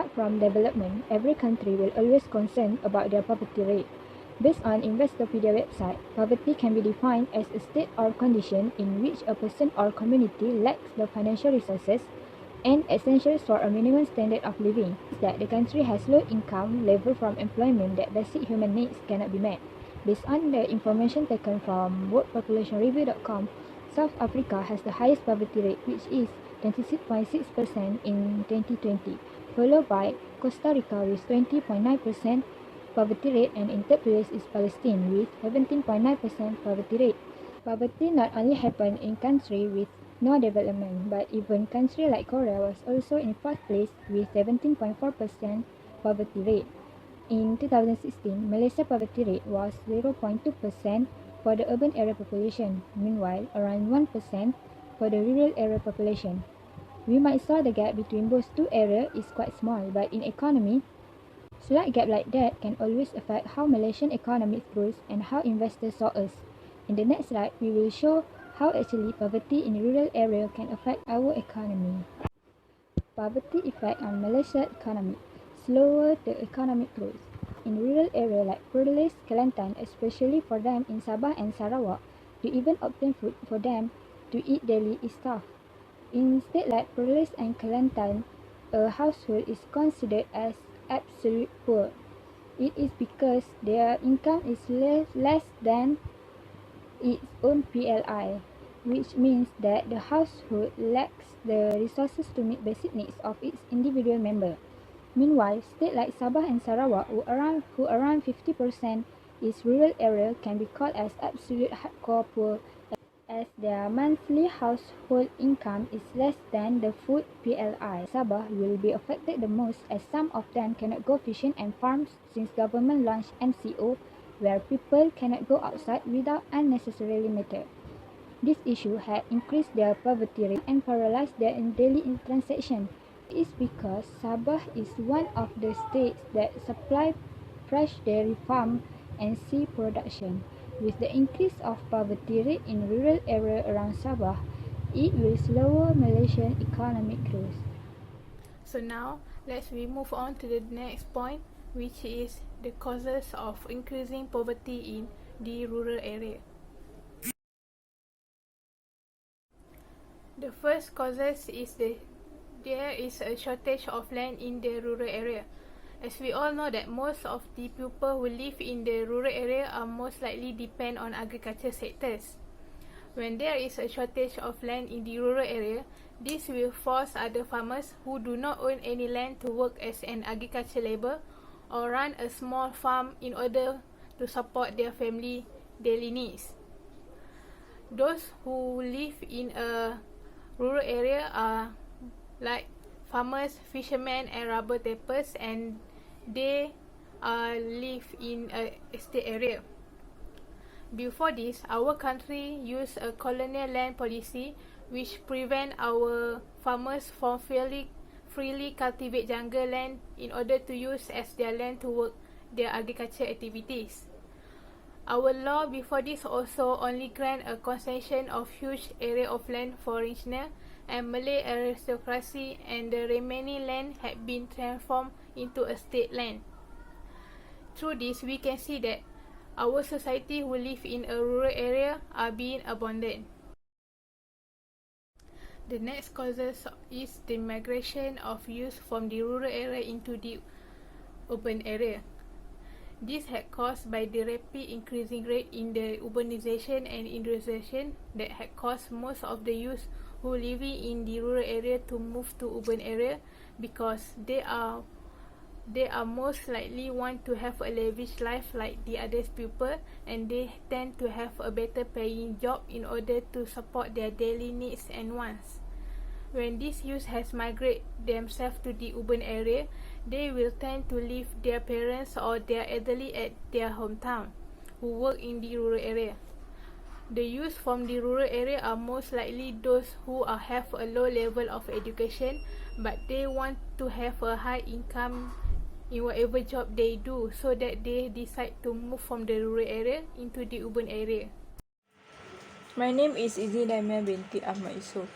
apart from development, every country will always concern about their poverty rate. Based on Investopedia website, poverty can be defined as a state or condition in which a person or community lacks the financial resources and essentials for a minimum standard of living. That the country has low income level from employment that basic human needs cannot be met. Based on the information taken from worldpopulationreview.com, South Africa has the highest poverty rate, which is 26.6% in 2020, followed by Costa Rica with 20.9% poverty rate, and in third place is Palestine with 17.9% poverty rate. Poverty not only happened in countries with no development, but even country like Korea was also in fourth place with 17.4% poverty rate. In 2016, Malaysia poverty rate was 0.2% for the urban area population, meanwhile around 1% for the rural area population. We might saw the gap between both two areas is quite small, but in economy, slight gap like that can always affect how Malaysian economy grows and how investors saw us. In the next slide, we will show how actually poverty in rural area can affect our economy. Poverty effect on Malaysia economy. Slower the economic growth. In rural area like Perlis, Kelantan, especially for them in Sabah and Sarawak, to even obtain food for them to eat daily is tough. In state like Perlis and Kelantan, a household is considered as absolute poor. It is because their income is less than its own PLI, which means that the household lacks the resources to meet basic needs of its individual member. Meanwhile, states like Sabah and Sarawak, who around 50% is rural area, can be called as absolute hardcore poor, as their monthly household income is less than the food PLI. Sabah will be affected the most as some of them cannot go fishing and farms since government launched MCO, where people cannot go outside without unnecessarily matter. This issue had increased their poverty rate and paralyzed their daily transaction. It is because Sabah is one of the states that supply fresh dairy farm and sea production. With the increase of poverty rate in rural area around Sabah, it will slow Malaysian economic growth. So now, let's move on to the next point, which is the causes of increasing poverty in the rural area. The first causes is there is a shortage of land in the rural area. As we all know that most of the people who live in the rural area are most likely depend on agriculture sectors. When there is a shortage of land in the rural area, this will force other farmers who do not own any land to work as an agriculture labor or run a small farm in order to support their family daily needs. Those who live in a rural area are like farmers, fishermen and rubber tappers, and they live in a estate area. Before this, our country used a colonial land policy which prevent our farmers from freely cultivate jungle land in order to use as their land to work their agriculture activities. Our law before this also only grant a concession of huge area of land for regional and Malay aristocracy, and the remaining land had been transformed into a state land. Through this, we can see that our society who live in a rural area are being abandoned. The next causes is the migration of youth from the rural area into the urban area. This had caused by the rapid increasing rate in the urbanization and industrialization that had caused most of the youth who living in the rural area to move to urban area, because they are most likely want to have a lavish life like the other people, and they tend to have a better paying job in order to support their daily needs and wants. When these youth has migrated themselves to the urban area, they will tend to leave their parents or their elderly at their hometown, who work in the rural area. The youth from the rural area are most likely those who have a low level of education, but they want to have a high income in whatever job they do, so that they decide to move from the rural area into the urban area. My name is Izzy Damia binti Ahmad Yusof.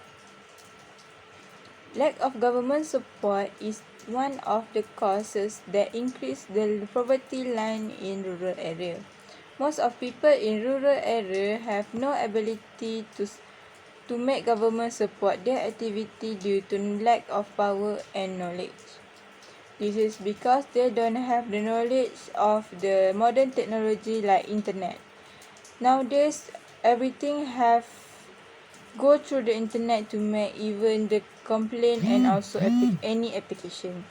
Lack of government support is one of the causes that increase the poverty line in rural area. Most of people in rural area have no ability to make government support their activity due to lack of power and knowledge. This is because they don't have the knowledge of the modern technology like internet. Nowadays, everything have go through the internet to make even the complaint and also any application.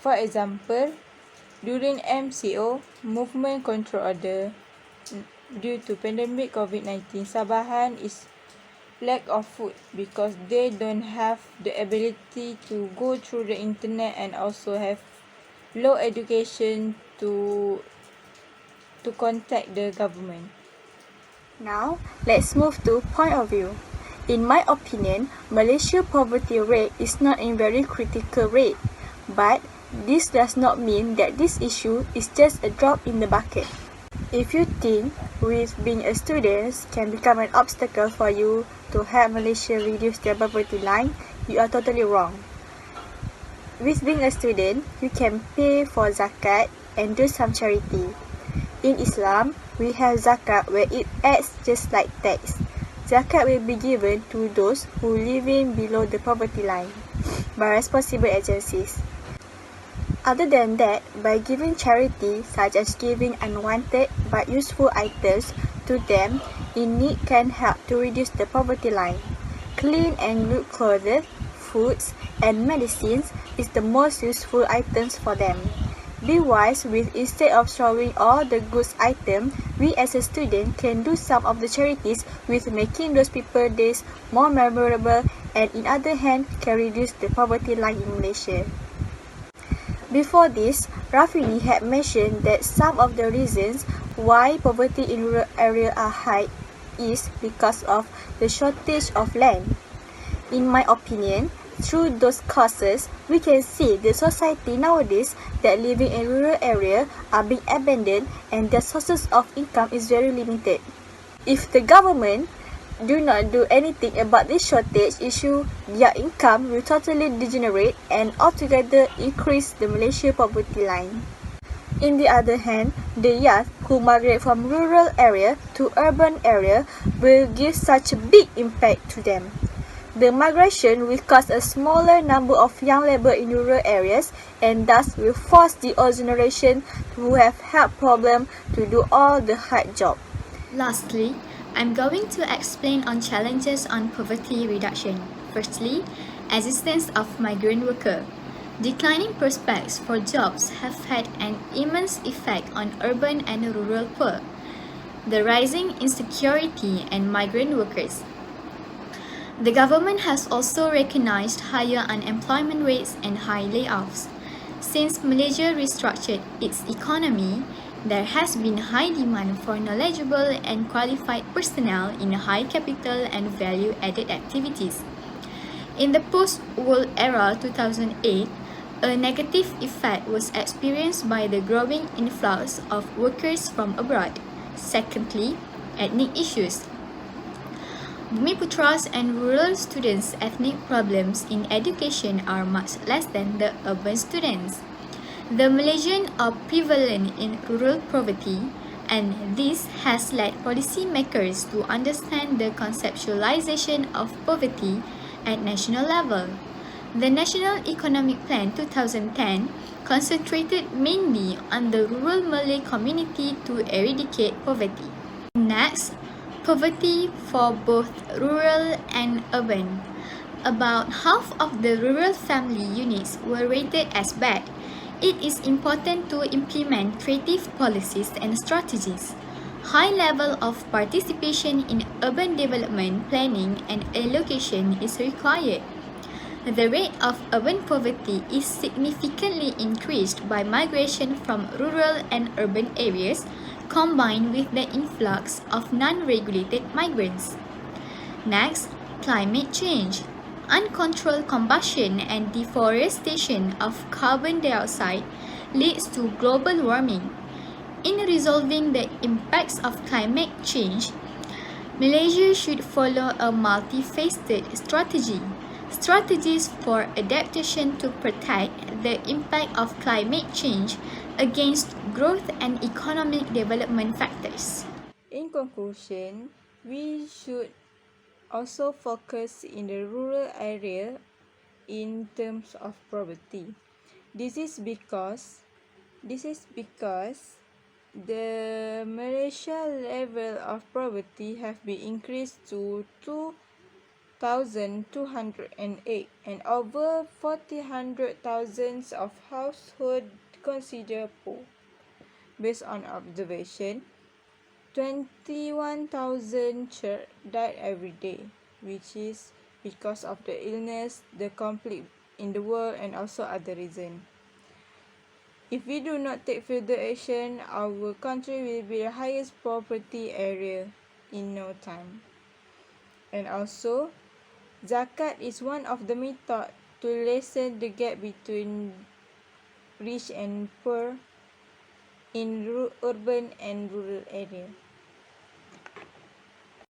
For example, during MCO, Movement Control Order, due to pandemic COVID-19, Sabahan is lack of food because they don't have the ability to go through the internet and also have low education to contact the government. Now, let's move to point of view. In my opinion, Malaysia poverty rate is not in very critical rate, but this does not mean that this issue is just a drop in the bucket. If you think with being a student can become an obstacle for you to help Malaysia reduce their poverty line, you are totally wrong. With being a student, you can pay for zakat and do some charity. In Islam, we have zakat where it acts just like tax. Zakat will be given to those who living below the poverty line by responsible agencies. Other than that, by giving charity such as giving unwanted but useful items to them in need can help to reduce the poverty line. Clean and good clothes, foods, and medicines is the most useful items for them. Be wise with instead of showing all the goods items, we as a student can do some of the charities with making those people days more memorable and in other hand can reduce the poverty line in Malaysia. Before this, Rafini had mentioned that some of the reasons why poverty in rural areas are high is because of the shortage of land. In my opinion, through those causes, we can see the society nowadays that living in rural area are being abandoned and their sources of income is very limited. If the government do not do anything about this shortage issue, their income will totally degenerate and altogether increase the Malaysia poverty line. In the other hand, the youth who migrate from rural area to urban area will give such a big impact to them. The migration will cause a smaller number of young labour in rural areas and thus will force the old generation who have health problem to do all the hard job. Lastly, I'm going to explain on challenges on poverty reduction. Firstly, existence of migrant worker. Declining prospects for jobs have had an immense effect on urban and rural poor. The rising insecurity and migrant workers. The government has also recognized higher unemployment rates and high layoffs. Since Malaysia restructured its economy, there has been high demand for knowledgeable and qualified personnel in high capital and value-added activities. In the post-war era 2008, a negative effect was experienced by the growing influx of workers from abroad. Secondly, ethnic issues. Bumiputras and rural students' ethnic problems in education are much less than the urban students. The Malaysians are prevalent in rural poverty, and this has led policymakers to understand the conceptualization of poverty at national level. The National Economic Plan 2010 concentrated mainly on the rural Malay community to eradicate poverty. Next, poverty for both rural and urban. About half of the rural family units were rated as bad. It is important to implement creative policies and strategies. High level of participation in urban development planning and allocation is required. The rate of urban poverty is significantly increased by migration from rural and urban areas combined with the influx of non-regulated migrants. Next, climate change. Uncontrolled combustion and deforestation of carbon dioxide leads to global warming. In resolving the impacts of climate change, Malaysia should follow a multifaceted strategy. strategies for adaptation to protect the impact of climate change against growth and economic development factors. In conclusion, we should also focus in the rural area in terms of poverty. This is because the Malaysia level of poverty have been increased to 2,208 and over 400,000 of households considered poor. Based on observation, 21,000 children died every day, which is because of the illness, the conflict in the world, and also other reasons. If we do not take further action, our country will be the highest poverty area in no time. And also, zakat is one of the methods to lessen the gap between rich and poor in urban and rural areas.